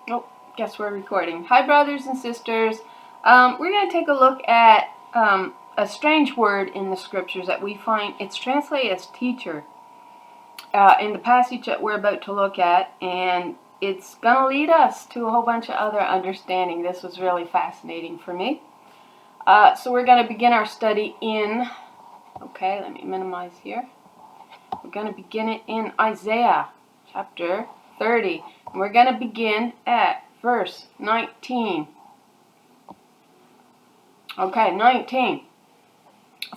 Oh, guess we're recording. Hi, brothers and sisters. We're going to take a look at a strange word in the scriptures that we find. It's translated as teacher in the passage that we're about to look at, and it's going to lead us to a whole bunch of other understanding. This was really fascinating for me. So we're going to begin our study in, okay, let me minimize here. We're going to begin it in Isaiah chapter 30. And we're going to begin at verse 19. Okay, 19.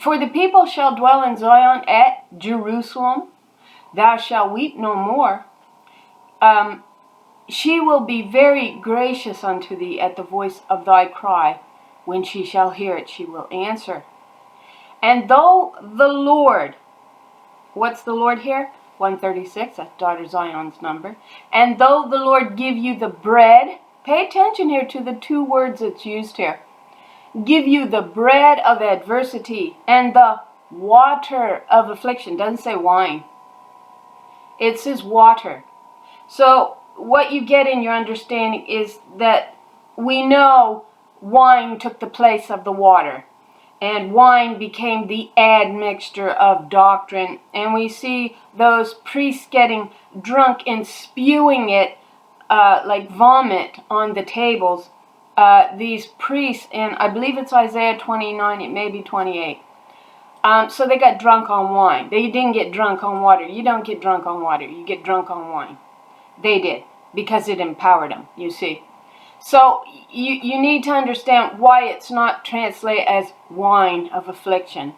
For the people shall dwell in Zion at Jerusalem. Thou shalt weep no more. She will be very gracious unto thee at the voice of thy cry. When she shall hear it, she will answer. And though the Lord, what's the Lord here? 136, that's daughter Zion's number. And though the Lord give you the bread, pay attention here to the two words that's used here. Give you the bread of adversity and the water of affliction. Doesn't say wine. It says water. So what you get in your understanding is that we know wine took the place of the water. And wine became the admixture of doctrine. And we see those priests getting drunk and spewing it like vomit on the tables. These priests, and I believe it's Isaiah 29, it may be 28. So they got drunk on wine. They didn't get drunk on water. You don't get drunk on water. You get drunk on wine. They did, because it empowered them, you see. So you need to understand why it's not translated as wine of affliction.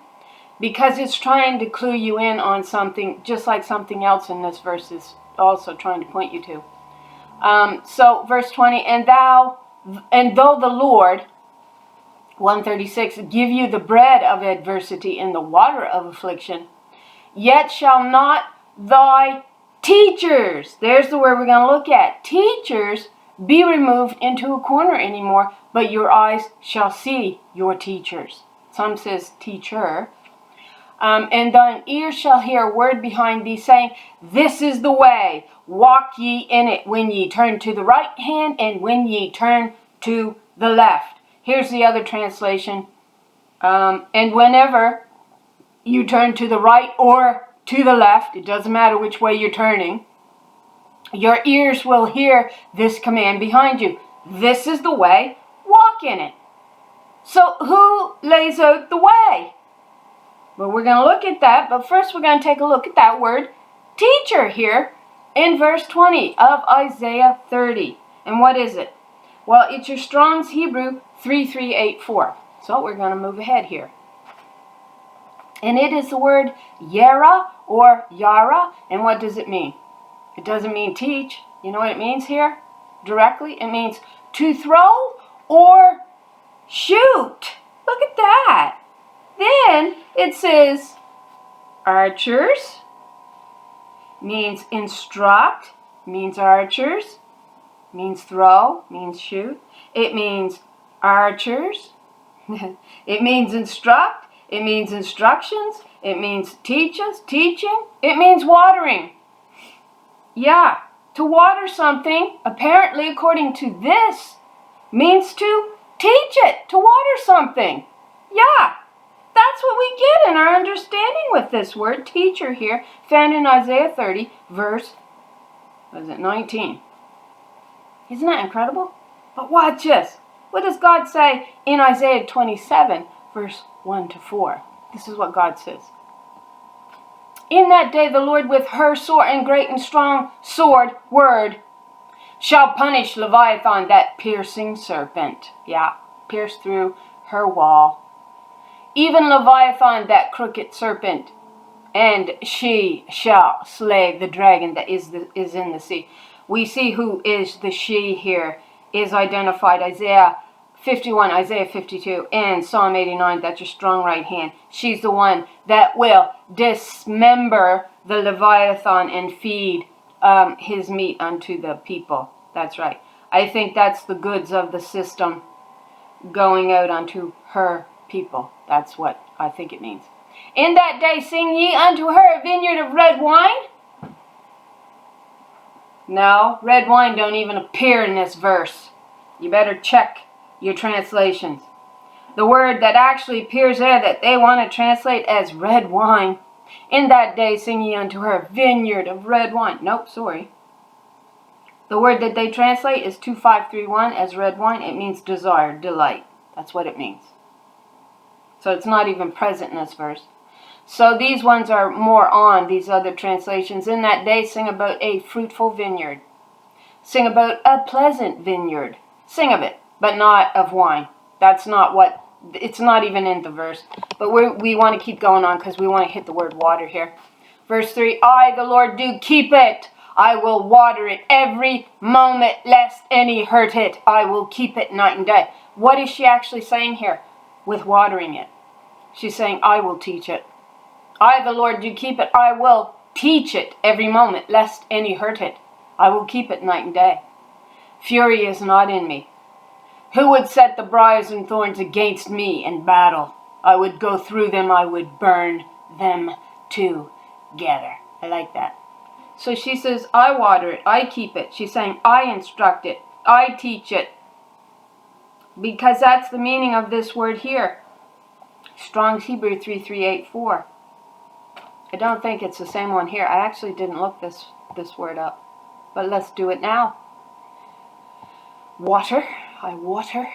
Because it's trying to clue you in on something, just like something else in this verse is also trying to point you to. So verse 20, and though the Lord, 136, give you the bread of adversity and the water of affliction, yet shall not thy teachers, there's the word we're going to look at, teachers, be removed into a corner anymore, but your eyes shall see your teachers. Some says teacher. And thine ears shall hear a word behind thee, saying, this is the way, walk ye in it, when ye turn to the right hand, and when ye turn to the left. Here's the other translation. And whenever you turn to the right or to the left, it doesn't matter which way you're turning, your ears will hear this command behind you. This is the way, walk in it. So who lays out the way? Well, we're going to look at that, but first we're going to take a look at that word, teacher, here in verse 20 of Isaiah 30. And what is it? Well, it's your Strong's Hebrew 3384. So we're going to move ahead here. And it is the word yara or yara. And what does it mean? It doesn't mean teach. You know what it means here? Directly, it means to throw or shoot. Look at that. Then it says archers, means instruct, means archers, means throw, means shoot. It means archers. It means instruct. It means instructions. It means teaches, teaching. It means watering. Yeah, to water something, apparently according to this, means to teach it, to water something. Yeah, that's what we get in our understanding with this word, teacher here, found in Isaiah 30, verse, 19. Isn't that incredible? But watch this. What does God say in Isaiah 27, verse 1 to 4? This is what God says. In that day the Lord with her sore and great and strong sword, word, shall punish Leviathan, that piercing serpent. Yeah, pierced through her wall. Even Leviathan, that crooked serpent, and she shall slay the dragon that is in the sea. We see who is the she here is identified. Isaiah 51, Isaiah 52, and Psalm 89, that's your strong right hand. She's the one that will dismember the Leviathan and feed his meat unto the people. That's right. I think that's the goods of the system going out unto her people. That's what I think it means. In that day sing ye unto her a vineyard of red wine. No, red wine don't even appear in this verse. You better check your translations. The word that actually appears there that they want to translate as red wine. In that day sing ye unto her, vineyard of red wine. Nope, sorry. The word that they translate is 2531 as red wine. It means desire, delight. That's what it means. So it's not even present in this verse. So these ones are more on, these other translations. In that day sing about a fruitful vineyard. Sing about a pleasant vineyard. Sing of it, but not of wine. That's not what, it's not even in the verse. But we want to keep going on because we want to hit the word water here. Verse 3, I, the Lord, do keep it. I will water it every moment, lest any hurt it. I will keep it night and day. What is she actually saying here with watering it? She's saying, I will teach it. I, the Lord, do keep it. I will teach it every moment, lest any hurt it. I will keep it night and day. Fury is not in me. Who would set the briars and thorns against me in battle? I would go through them. I would burn them together. I like that. So she says, I water it. I keep it. She's saying, I instruct it. I teach it. Because that's the meaning of this word here. Strong's Hebrew 3384. I don't think it's the same one here. I actually didn't look this word up. But let's do it now. Water. I water.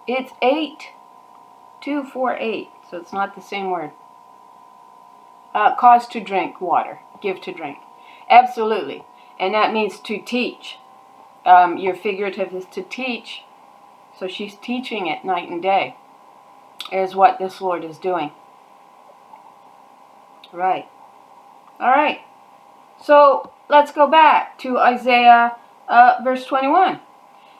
It's 8248. So it's not the same word. Cause to drink water. Give to drink. Absolutely. And that means to teach. Your figurative is to teach. So she's teaching it night and day. Is what this Lord is doing. Right. All right. So let's go back to Isaiah verse 21.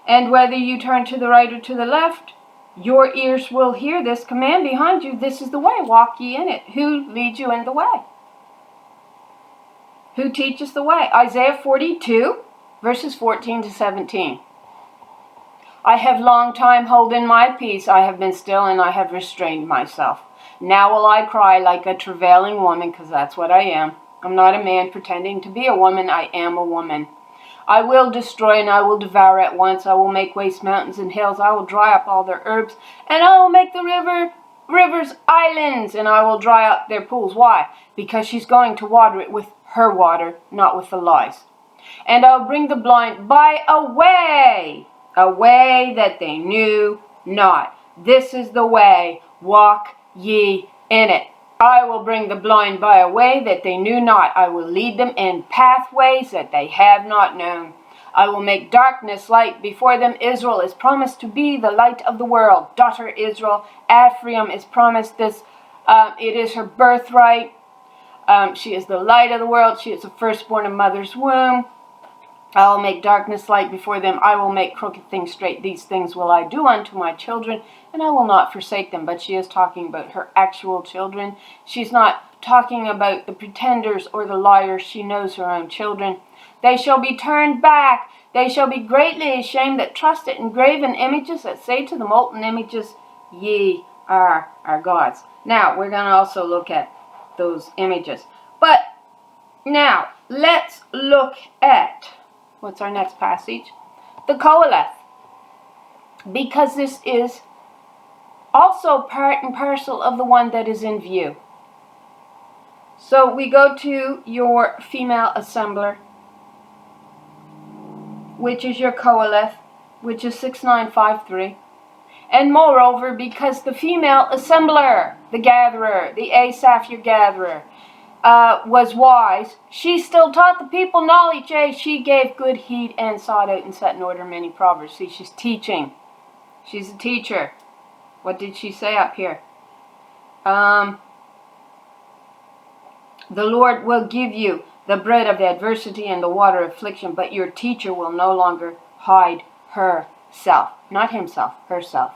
And whether you turn to the right or to the left, your ears will hear this command behind you. This is the way. Walk ye in it. Who leads you in the way? Who teaches the way? Isaiah 42, verses 14 to 17. I have long time holden my peace. I have been still and I have restrained myself. Now will I cry like a travailing woman, because that's what I am. I'm not a man pretending to be a woman. I am a woman. I will destroy and I will devour at once. I will make waste mountains and hills. I will dry up all their herbs. And I will make the rivers islands. And I will dry up their pools. Why? Because she's going to water it with her water, not with the lies. And I'll bring the blind by a way that they knew not. This is the way. Walk ye in it. I will bring the blind by a way that they knew not. I will lead them in pathways that they have not known. I will make darkness light before them. Israel is promised to be the light of the world. Daughter Israel, Ephraim is promised this. It is her birthright. She is the light of the world. She is the firstborn of mother's womb. I will make darkness light before them. I will make crooked things straight. These things will I do unto my children, and I will not forsake them. But she is talking about her actual children. She's not talking about the pretenders or the liars. She knows her own children. They shall be turned back. They shall be greatly ashamed that trusted in graven images, that say to the molten images, ye are our gods. Now, we're going to also look at those images. But now, let's look at... what's our next passage? The Koheleth. Because this is also part and parcel of the one that is in view. So we go to your female assembler, which is your Koheleth, which is 6953. And moreover, because the female assembler, the gatherer, the Asaph, your gatherer, was wise, she still taught the people knowledge. She gave good heed and sought out and set in order many proverbs. See, she's teaching. She's a teacher. What did she say up here? The Lord will give you the bread of adversity and the water of affliction, but your teacher will no longer hide herself. Not himself, herself.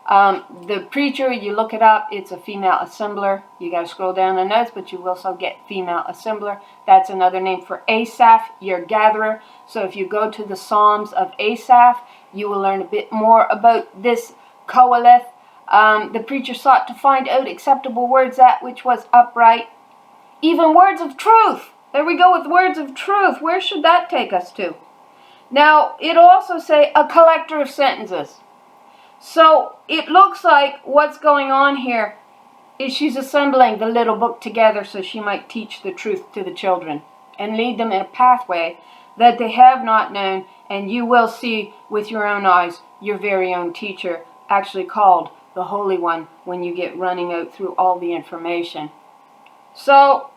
The preacher, you look it up, it's a female assembler. You got to scroll down the notes, but you will also get female assembler. That's another name for Asaph, your gatherer. So if you go to the Psalms of Asaph, you will learn a bit more about this Koheleth. The preacher sought to find out acceptable words, that which was upright, even words of truth. There we go with words of truth. Where should that take us to? Now, it also say a collector of sentences. So it looks like what's going on here is she's assembling the little book together so she might teach the truth to the children and lead them in a pathway that they have not known, and you will see with your own eyes your very own teacher, actually called the Holy One, when you get running out through all the information. So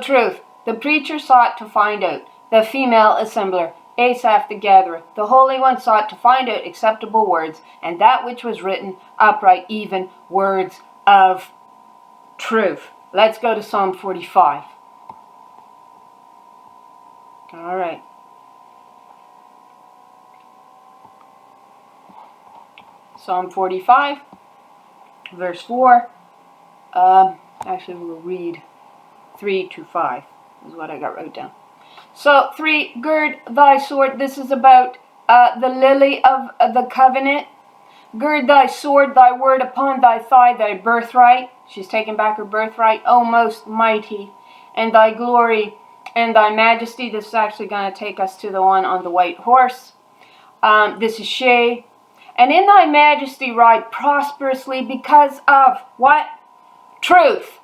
truth. The preacher sought to find out. The female assembler, Asaph the gatherer. The Holy One sought to find out acceptable words, and that which was written upright, even words of truth. Let's go to Psalm 45. All right. Psalm 45, verse 4. Actually, we'll read 3 to 5 is what I got wrote down. So 3, gird thy sword. This is about the lily of the covenant. Gird thy sword, thy word upon thy thigh, thy birthright. She's taking back her birthright. O most mighty, and thy glory and thy majesty. This is actually going to take us to the one on the white horse. This is she. And in thy majesty ride prosperously because of what? Truth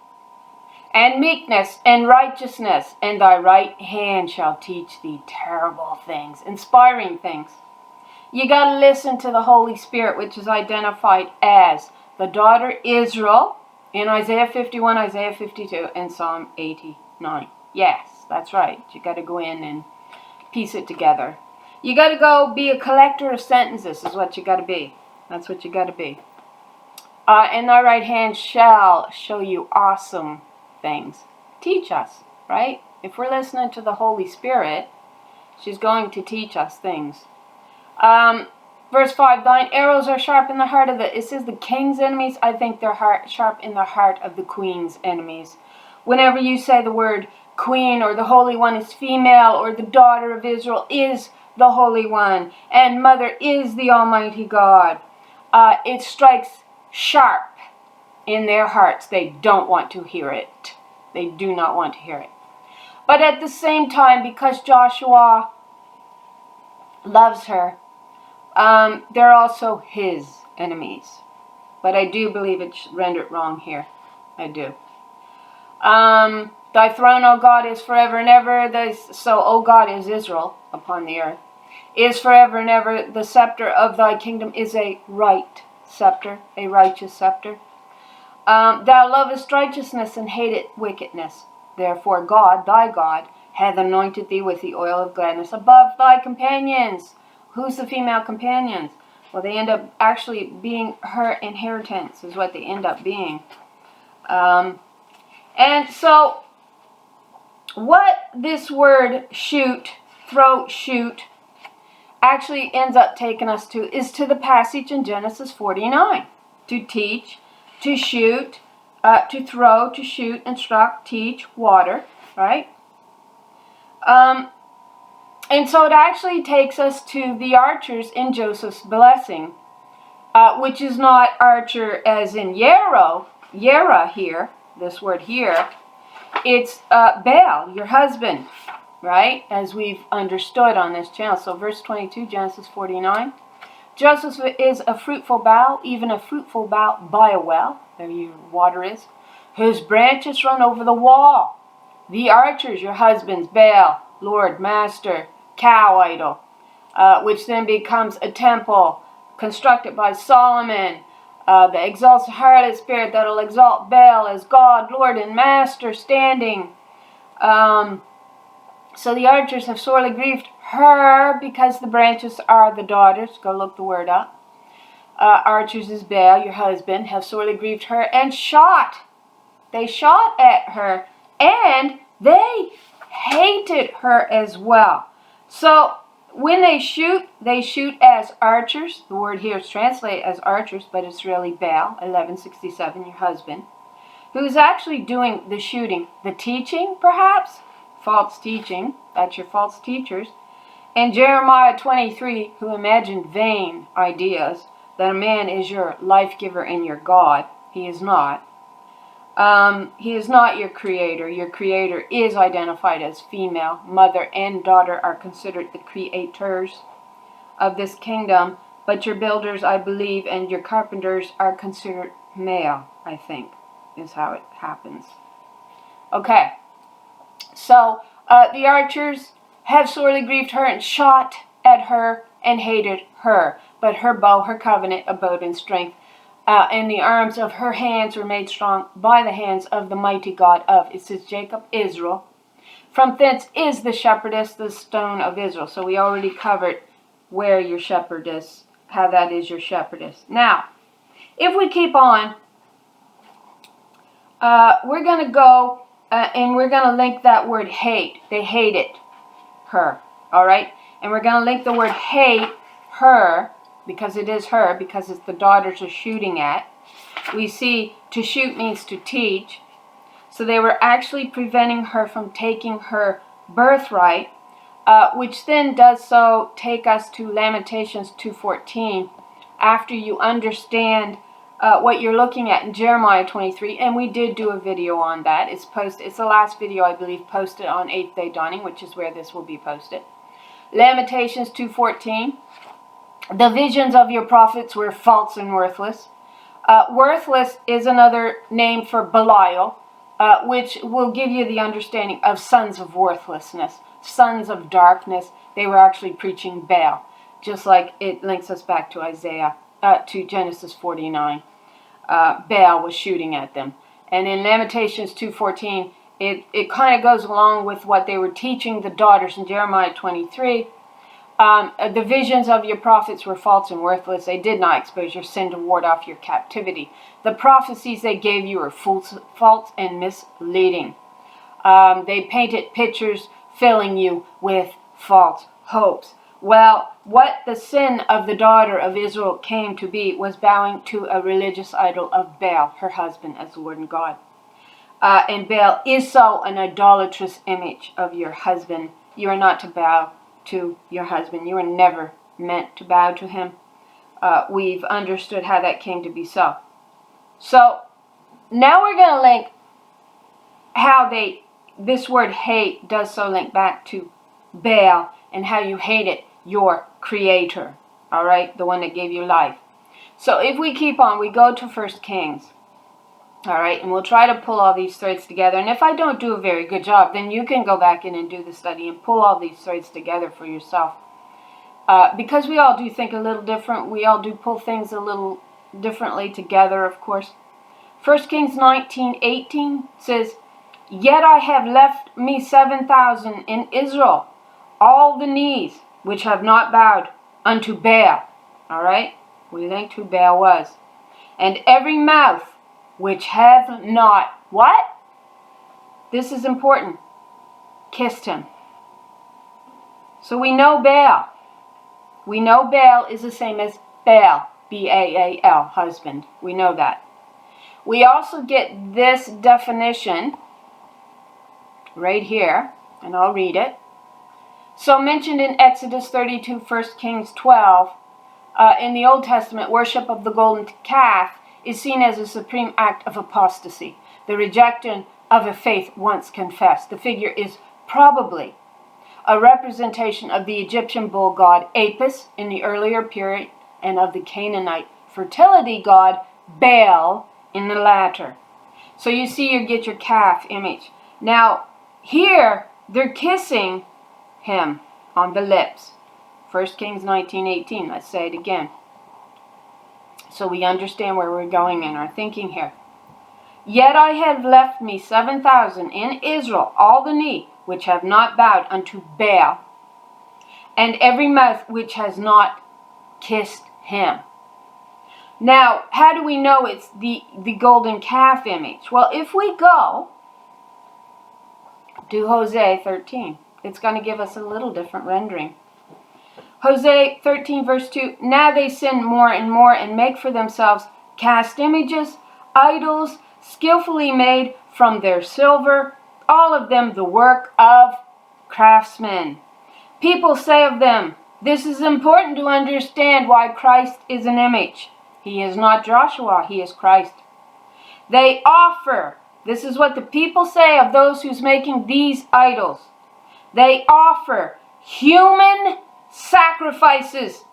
and meekness and righteousness, and thy right hand shall teach thee terrible things, inspiring things. You got to listen to the Holy Spirit, which is identified as the daughter Israel in Isaiah 51, Isaiah 52, and Psalm 89. Yes, that's right. You got to go in and piece it together. You got to go be a collector of sentences is what you got to be. That's what you got to be. And thy right hand shall show you awesome things. Teach us, right? If we're listening to the Holy Spirit, she's going to teach us things. Verse 5, thine arrows are sharp in the heart of it says the king's enemies. I think they're sharp in the heart of the queen's enemies. Whenever you say the word queen, or the Holy One is female, or the daughter of Israel is the Holy One, and mother is the Almighty God, it strikes sharp in their hearts. They don't want to hear it. They do not want to hear it. But at the same time, because Joshua loves her, they're also his enemies. But I do believe it's rendered wrong here. I do. Thy throne, O God, is forever and ever. So, O God, is Israel upon the earth, is forever and ever. The scepter of thy kingdom is a right scepter, a righteous scepter. Thou lovest righteousness and hatest wickedness. Therefore God, thy God, hath anointed thee with the oil of gladness above thy companions. Who's the female companions? Well, they end up actually being her inheritance, is what they end up being. And so, what this word shoot, throw, shoot, actually ends up taking us to is to the passage in Genesis 49. To teach, to shoot, to throw, to shoot, instruct, teach, water, right? And so it actually takes us to the archers in Joseph's blessing, which is not archer as in Yera here, this word here. It's Baal, your husband, right? As we've understood on this channel. So verse 22, Genesis 49. Joseph is a fruitful bough, even a fruitful bough by a well, there your water is, whose branches run over the wall. The archers, your husbands, Baal, Lord, Master, cow idol, which then becomes a temple constructed by Solomon, that exalts the harlot spirit that will exalt Baal as God, Lord, and Master standing. So the archers have sorely grieved her because the branches are the daughters. Go look the word up. Archers is Baal, your husband, have sorely grieved her and shot. They shot at her and they hated her as well. So when they shoot as archers. The word here is translated as archers, but it's really Baal, 1167, your husband, who's actually doing the shooting. The teaching, perhaps? False teaching. That's your false teachers. And Jeremiah 23, who imagined vain ideas that a man is your life giver and your God. He is not. He is not your creator. Your creator is identified as female. Mother and daughter are considered the creators of this kingdom, but your builders, I believe, and your carpenters are considered male, I think, is how it happens. Okay, so the archers have sorely grieved her and shot at her and hated her, but her bow, her covenant, abode in strength. And the arms of her hands were made strong by the hands of the mighty God of, it says, Jacob, Israel. From thence is the shepherdess, the stone of Israel. So we already covered where your shepherdess, how that is your shepherdess. Now, if we keep on, we're going to go and we're going to link that word hate. They hated her, all right? And we're going to link the word hate, her, because it is her, because it's the daughters are shooting at. We see to shoot means to teach. So they were actually preventing her from taking her birthright, which then does so take us to Lamentations 2:14. After you understand what you're looking at in Jeremiah 23, and we did do a video on that. It's the last video, I believe, posted on 8th Day Dawning, which is where this will be posted. Lamentations 2:14. The visions of your prophets were false and worthless. Worthless is another name for Belial, which will give you the understanding of sons of worthlessness, sons of darkness. They were actually preaching Baal, just like it links us back to to Genesis 49. Baal was shooting at them. And in Lamentations 2:14, it kind of goes along with what they were teaching the daughters in Jeremiah 23. The visions of your prophets were false and worthless. They did not expose your sin to ward off your captivity. The prophecies they gave you were false and misleading. They painted pictures filling you with false hopes. Well, what the sin of the daughter of Israel came to be was bowing to a religious idol of Baal, her husband, as Lord and God. And Baal is so an idolatrous image of your husband. You are not to bow to your husband. You were never meant to bow to him. We've understood how that came to be so. So now we're going to link how this word hate does so link back to Baal and how you hated your creator. All right, the one that gave you life. So if we keep on, we go to 1 Kings. All right, and we'll try to pull all these threads together. And if I don't do a very good job, then you can go back in and do the study and pull all these threads together for yourself. Because we all do think a little different. We all do pull things a little differently together, of course. 1 Kings 19:18 says, Yet I have left me 7,000 in Israel, all the knees which have not bowed unto Baal. All right, we linked who Baal was. And every mouth which hath not, what? This is important. Kissed him. So we know Baal. We know Baal is the same as Baal, B-A-A-L, husband. We know that. We also get this definition right here, and I'll read it. So mentioned in Exodus 32, 1 Kings 12, in the Old Testament, worship of the golden calf is seen as a supreme act of apostasy, the rejection of a faith once confessed. The figure is probably a representation of the Egyptian bull god Apis in the earlier period and of the Canaanite fertility god Baal in the latter. So you see, you get your calf image. Now, here, they're kissing him on the lips. 1 Kings 19:18, let's say it again. So we understand where we're going in our thinking here. Yet I have left me 7,000 in Israel, all the knee which have not bowed unto Baal, and every mouth which has not kissed him. Now, how do we know it's the golden calf image? Well, if we go to Hosea 13, it's going to give us a little different rendering. Hosea 13 verse 2, Now they sin more and more and make for themselves cast images, idols, skillfully made from their silver, all of them the work of craftsmen. People say of them, this is important to understand why Christ is an image. He is not Joshua, he is Christ. They offer This is what the people say of those who's making these idols. They offer human sacrifices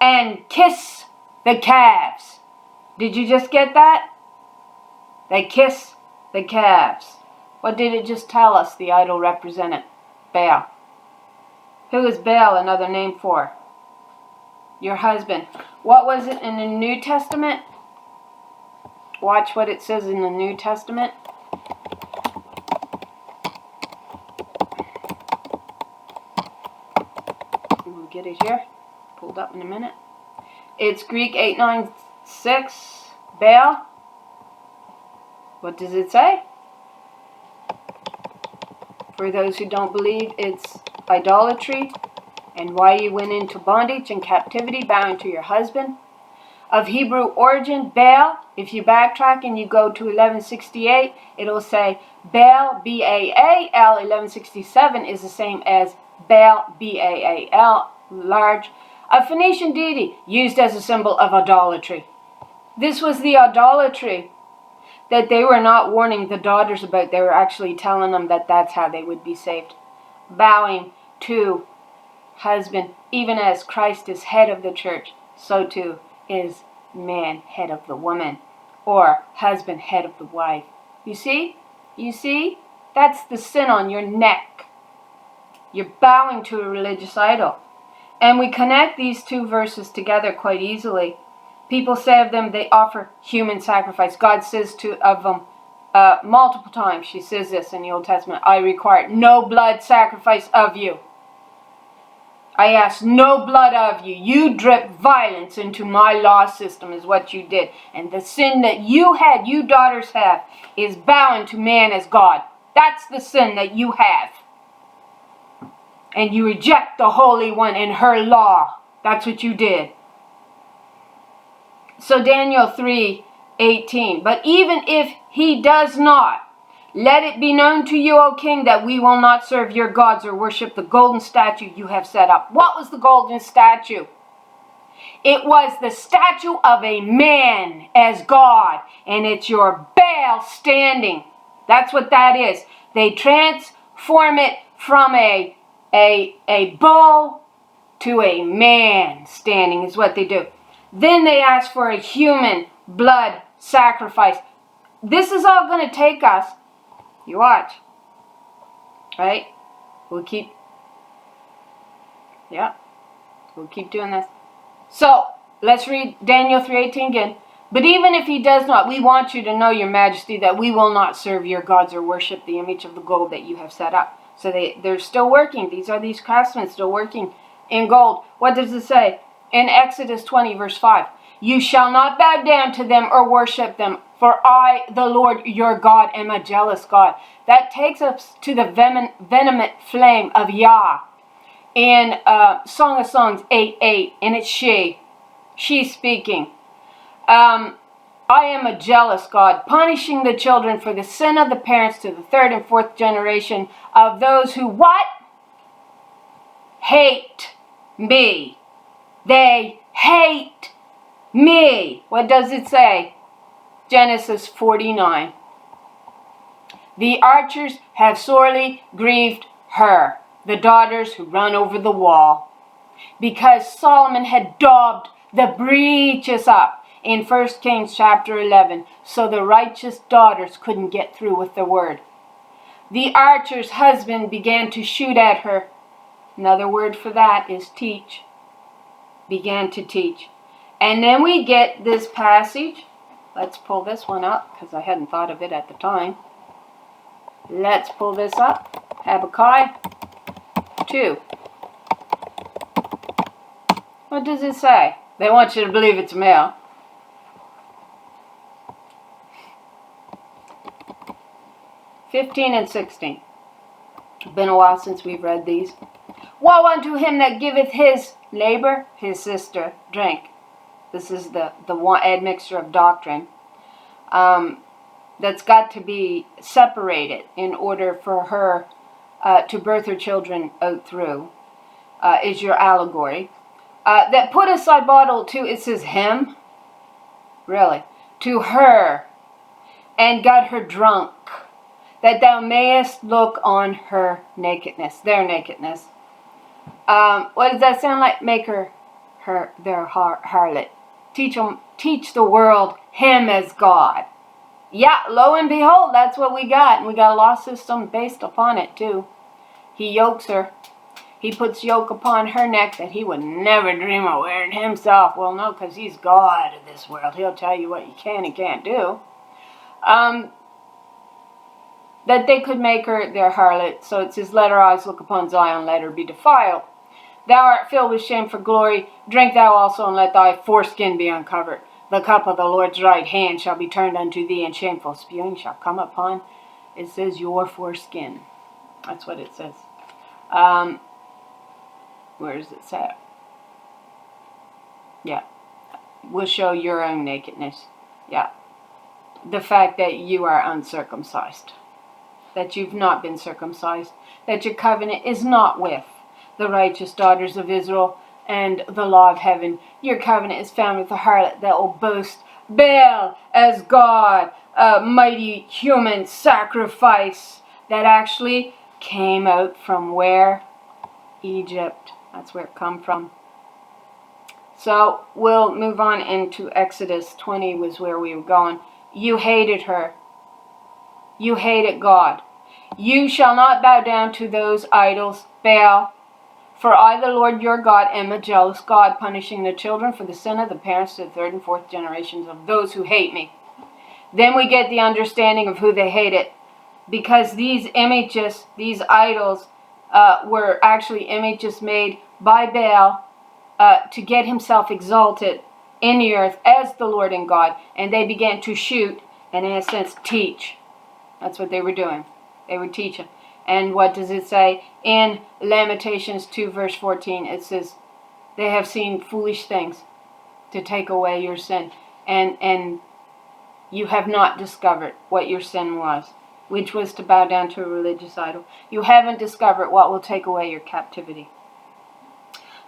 and kiss the calves. Did you just get that? They kiss the calves. What did it just tell us the idol represented? Baal. Who is Baal another name for? Your husband. What was it in the New Testament? Watch what it says in the New Testament. We'll get it here. Pulled up in a minute. It's Greek 896. Baal. What does it say? For those who don't believe, it's idolatry and why you went into bondage and captivity, bound to your husband. Of Hebrew origin, Baal, if you backtrack and you go to 1168, it'll say Baal, B-A-A-L, 1167 is the same as Baal, B-A-A-L, large, a Phoenician deity used as a symbol of idolatry. This was the idolatry that they were not warning the daughters about. They were actually telling them that that's how they would be saved. Bowing to husband, even as Christ is head of the church, so too is man head of the woman, or husband head of the wife. You see? You see? That's the sin on your neck. You're bowing to a religious idol. And we connect these two verses together quite easily. People say of them they offer human sacrifice. God says of them multiple times, she says this in the Old Testament, I require no blood sacrifice of you. I ask no blood of you. You drip violence into my law system is what you did. And the sin that you daughters have, is bowing to man as God. That's the sin that you have. And you reject the Holy One and her law. That's what you did. So Daniel 3:18. But even if he does not, let it be known to you, O king, that we will not serve your gods or worship the golden statue you have set up. What was the golden statue? It was the statue of a man as God. And it's your Baal standing. That's what that is. They transform it from a bull to a man standing is what they do. Then they ask for a human blood sacrifice. This is all going to take us. You watch. Right? We'll keep doing this. So, let's read Daniel 3:18 again. But even if he does not, we want you to know, your majesty, that we will not serve your gods or worship the image of the gold that you have set up. So they're still working. These craftsmen still working in gold. What does it say? In Exodus 20, verse 5. You shall not bow down to them or worship them, for I, the Lord your God, am a jealous God. That takes us to the vehement flame of Yah. In Song of Songs 8:8, and it's she's speaking. I am a jealous God, punishing the children for the sin of the parents to the third and fourth generation of those who what? Hate me. They hate me. What does it say? Genesis 49. The archers have sorely grieved her, the daughters who run over the wall, because Solomon had daubed the breaches up in 1 Kings chapter 11, so the righteous daughters couldn't get through with the word. The archer's husband began to shoot at her. Another word for that is teach. Began to teach. And then we get this passage. Let's pull this one up, because I hadn't thought of it at the time. Let's pull this up. Habakkuk 2. What does it say? They want you to believe it's male. (15 and 16). It's been a while since we've read these. Woe unto him that giveth his neighbor, his sister, drink. This is the one admixture of doctrine that's got to be separated in order for her to birth her children out through, is your allegory. That put aside bottle to, it says him, really, to her, and got her drunk, that thou mayest look on her nakedness, their nakedness. What does that sound like? Make her their harlot. Teach the world him as God. Yeah, lo and behold, that's what we got. And we got a law system based upon it too. He yokes her. He puts yoke upon her neck that he would never dream of wearing himself. Well, no, because he's God of this world. He'll tell you what you can and can't do. That they could make her their harlot. So it says, let her eyes look upon Zion, let her be defiled. Thou art filled with shame for glory. Drink thou also, and let thy foreskin be uncovered. The cup of the Lord's right hand shall be turned unto thee, and shameful spewing shall come upon, it says, your foreskin. That's what it says. Where does it say? Yeah. Will show your own nakedness. Yeah. The fact that you are uncircumcised. That you've not been circumcised. That your covenant is not with the righteous daughters of Israel and the law of heaven. Your covenant is found with the harlot that will boast Baal as God, a mighty human sacrifice that actually came out from where? Egypt. That's where it come from. So we'll move on into Exodus 20 was where we were going. You hated her. You hated God. You shall not bow down to those idols, Baal. For I, the Lord your God, am a jealous God, punishing the children for the sin of the parents to the third and fourth generations of those who hate me. Then we get the understanding of who they hated. Because these images, these idols, were actually images made by Baal to get himself exalted in the earth as the Lord and God. And they began to shoot and, in a sense, teach. That's what they were doing. They were teaching. And what does it say? In Lamentations 2 verse 14, it says, they have seen foolish things to take away your sin. And you have not discovered what your sin was, which was to bow down to a religious idol. You haven't discovered what will take away your captivity.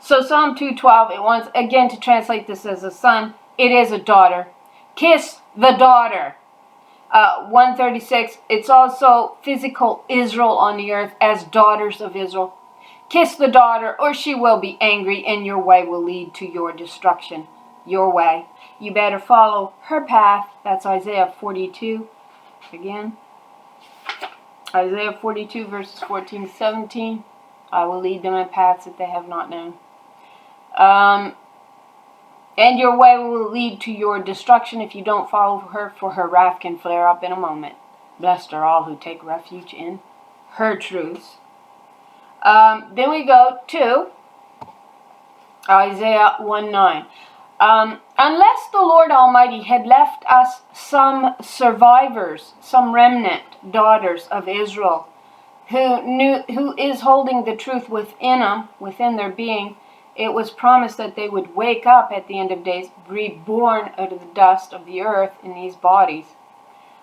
So Psalm 2:12, it wants again to translate this as a son. It is a daughter. Kiss the daughter. 136, it's also physical Israel on the earth as daughters of Israel. Kiss the daughter, or she will be angry, and your way will lead to your destruction. Your way. You better follow her path. That's Isaiah 42. Again. Isaiah 42 verses 14 to 17. I will lead them in paths that they have not known. And your way will lead to your destruction if you don't follow her, for her wrath can flare up in a moment. Blessed are all who take refuge in her truths. Then we go to Isaiah 1:9. Unless the Lord Almighty had left us some survivors, some remnant daughters of Israel, who is holding the truth within them, within their being, it was promised that they would wake up at the end of days, reborn out of the dust of the earth in these bodies,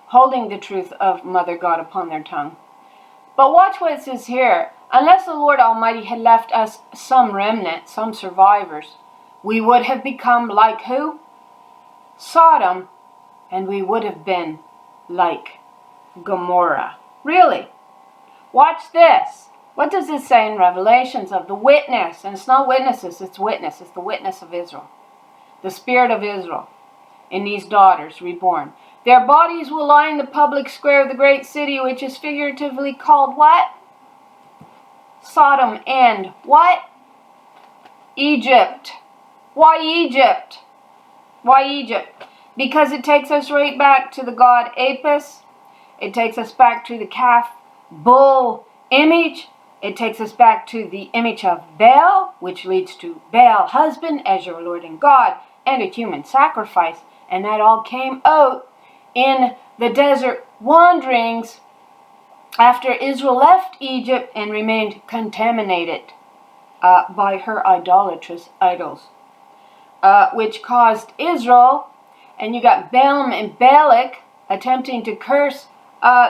holding the truth of Mother God upon their tongue. But watch what it says here. Unless the Lord Almighty had left us some remnant, some survivors, we would have become like who? Sodom, and we would have been like Gomorrah. Really? Watch this. What does it say in Revelations of the witness? And it's not witnesses, it's witness. It's the witness of Israel. The spirit of Israel in these daughters reborn. Their bodies will lie in the public square of the great city, which is figuratively called what? Sodom and what? Egypt. Why Egypt? Why Egypt? Because it takes us right back to the god Apis. It takes us back to the calf bull image. It takes us back to the image of Baal, which leads to Baal husband as your Lord and God, and a human sacrifice. And that all came out in the desert wanderings after Israel left Egypt and remained contaminated by her idolatrous idols, which caused Israel, and you got Balaam and Balak attempting to curse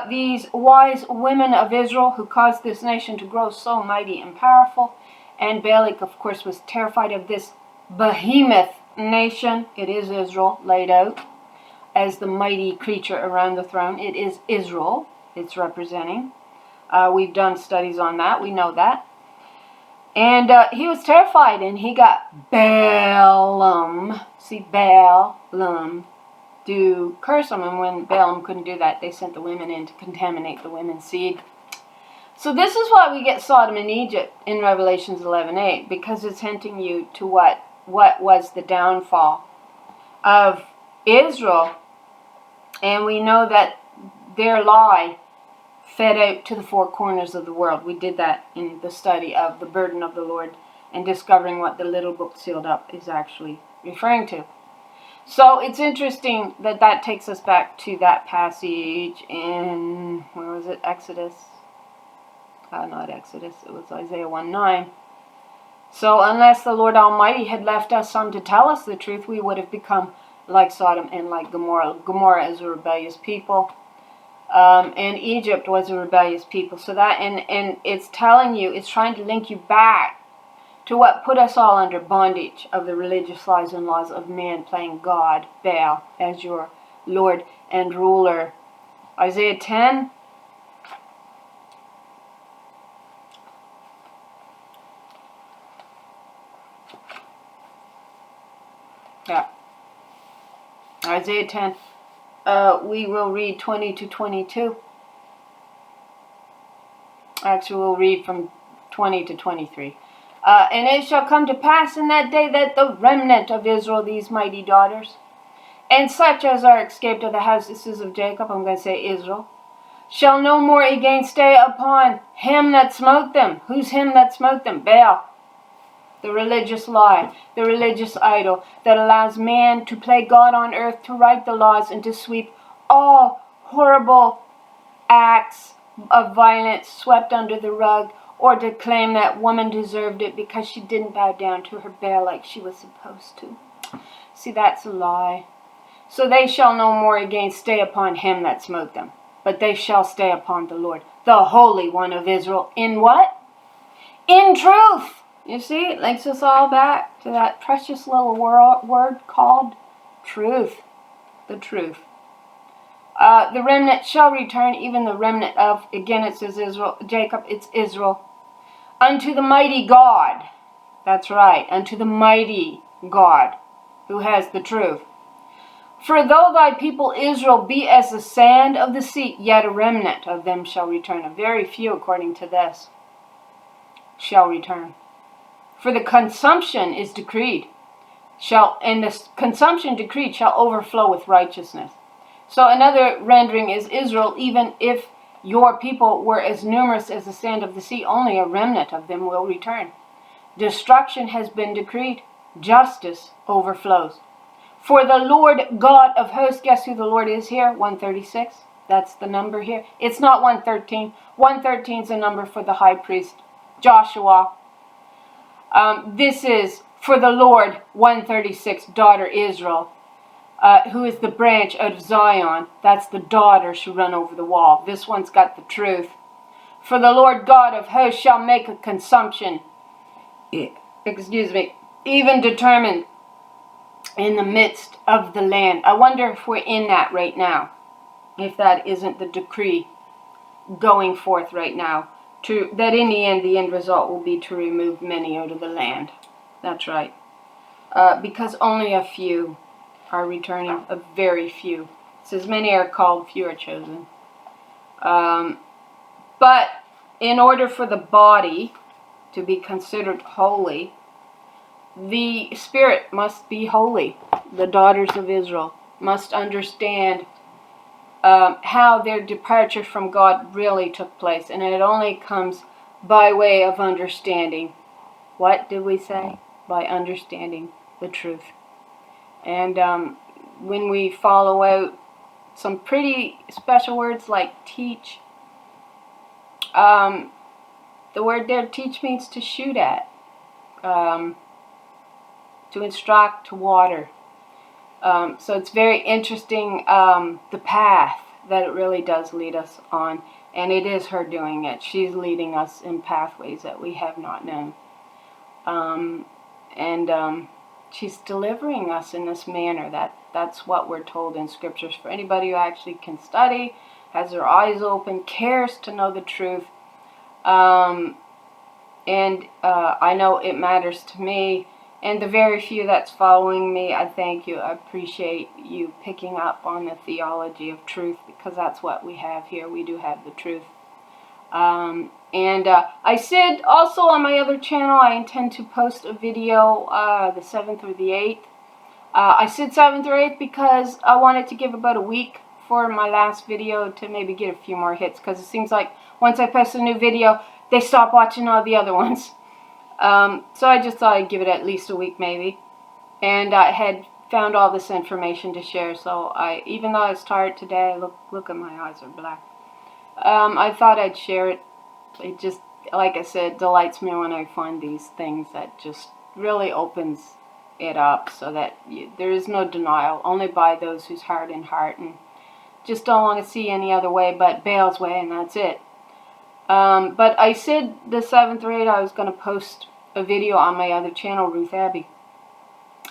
these wise women of Israel who caused this nation to grow so mighty and powerful. And Balak, of course, was terrified of this behemoth nation. It is Israel laid out as the mighty creature around the throne. It is Israel it's representing. We've done studies on that. We know that. And he was terrified, and he got Balaam, see, Balaam, to curse him. And when Balaam couldn't do that, they sent the women in to contaminate the women's seed. So this is why we get Sodom and Egypt in Revelations 11:8, because it's hinting you to what was the downfall of Israel. And we know that their lie fed out to the four corners of the world. We did that in the study of the burden of the Lord and discovering what the little book sealed up is actually referring to. So it's interesting that that takes us back to that passage in, where was it, Exodus? Not Exodus, it was Isaiah 1:9. So unless the Lord Almighty had left us some to tell us the truth, we would have become like Sodom and like Gomorrah. Gomorrah is a rebellious people. And Egypt was a rebellious people. So that, and it's telling you, it's trying to link you back to what put us all under bondage of the religious lies and laws of man, playing God, Baal, as your Lord and ruler. Isaiah 10. Yeah. Isaiah 10. We will read 20 to 22. Actually, we'll read from 20 to 23. And it shall come to pass in that day that the remnant of Israel, these mighty daughters, and such as are escaped of the houses of Jacob, I'm going to say Israel, shall no more again stay upon him that smote them. Who's him that smote them? Baal. The religious lie, the religious idol that allows man to play God on earth, to write the laws, and to sweep all horrible acts of violence swept under the rug, or to claim that woman deserved it because she didn't bow down to her Baal like she was supposed to. See, that's a lie. So they shall no more again stay upon him that smote them, but they shall stay upon the Lord, the Holy One of Israel. In what? In truth. You see, it links us all back to that precious little word called truth. The truth. The remnant shall return, even the remnant of, again it says Israel, Jacob, it's Israel, unto the mighty God. That's right, unto the mighty God, who has the truth. For though thy people Israel be as the sand of the sea, yet a remnant of them shall return. A very few, according to this, shall return. For the consumption is decreed, and the consumption decreed shall overflow with righteousness. So another rendering is Israel, even if your people were as numerous as the sand of the sea, only a remnant of them will return. Destruction has been decreed. Justice overflows. For the Lord God of hosts, guess who the Lord is here? 136. That's the number here. It's not 113. 113 is a number for the high priest, Joshua. This is for the Lord, 136, daughter Israel, who is the branch of Zion. That's the daughter should run over the wall. This one's got the truth. For the Lord God of hosts shall make a consumption, even determined in the midst of the land. I wonder if we're in that right now, if that isn't the decree going forth right now. That in the end result will be to remove many out of the land. That's right. Because only a few are returning, a very few. It says many are called, few are chosen. But in order for the body to be considered holy, the spirit must be holy. The daughters of Israel must understand how their departure from God really took place. And it only comes by way of understanding. What did we say? By understanding the truth. And when we follow out some pretty special words like teach, the word there, teach, means to shoot at, to instruct, to water. So it's very interesting, the path that it really does lead us on. And it is her doing it. She's leading us in pathways that we have not known. she's delivering us in this manner. That's what we're told in scriptures. For anybody who actually can study, has their eyes open, cares to know the truth. I know it matters to me. And the very few that's following me, I thank you. I appreciate you picking up on the theology of truth, because that's what we have here. We do have the truth. I said also on my other channel, I intend to post a video the 7th or the 8th. I said 7th or 8th because I wanted to give about a week for my last video to maybe get a few more hits, because it seems like once I post a new video, they stop watching all the other ones. So I just thought I'd give it at least a week maybe. And I had found all this information to share, so even though I was tired today, look at my eyes are black. I thought I'd share it. It just, like I said, delights me when I find these things that just really opens it up, so that there is no denial, only by those whose heart in heart and just don't want to see any other way but Baal's way, and that's it. But I said the 7th or 8th I was going to post a video on my other channel, Ruth Abbey.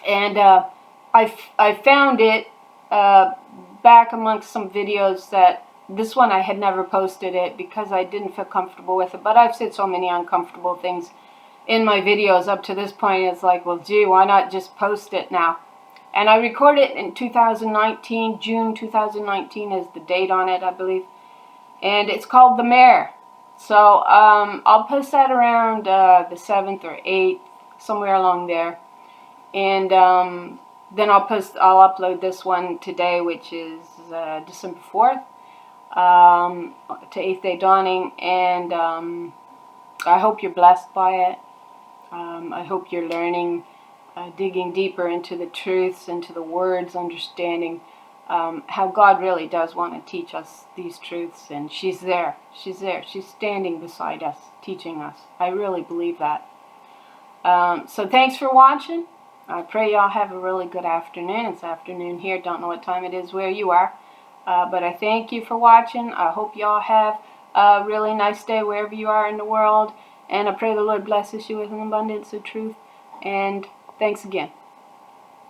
And I found it back amongst some videos that this one I had never posted it because I didn't feel comfortable with it. But I've said so many uncomfortable things in my videos up to this point. It's like, well, gee, why not just post it now? And I recorded it in 2019, June 2019 is the date on it, I believe. And it's called The Mare. So I'll post that around the 7th or 8th, somewhere along there. And then I'll upload this one today, which is December 4th, to 8th Day Dawning. And I hope you're blessed by it. I hope you're learning, digging deeper into the truths, into the words, understanding how God really does want to teach us these truths. And she's there. She's there. She's standing beside us, teaching us. I really believe that. So thanks for watching. I pray y'all have a really good afternoon. It's afternoon here. Don't know what time it is where you are. But I thank you for watching. I hope y'all have a really nice day wherever you are in the world. And I pray the Lord blesses you with an abundance of truth. And thanks again.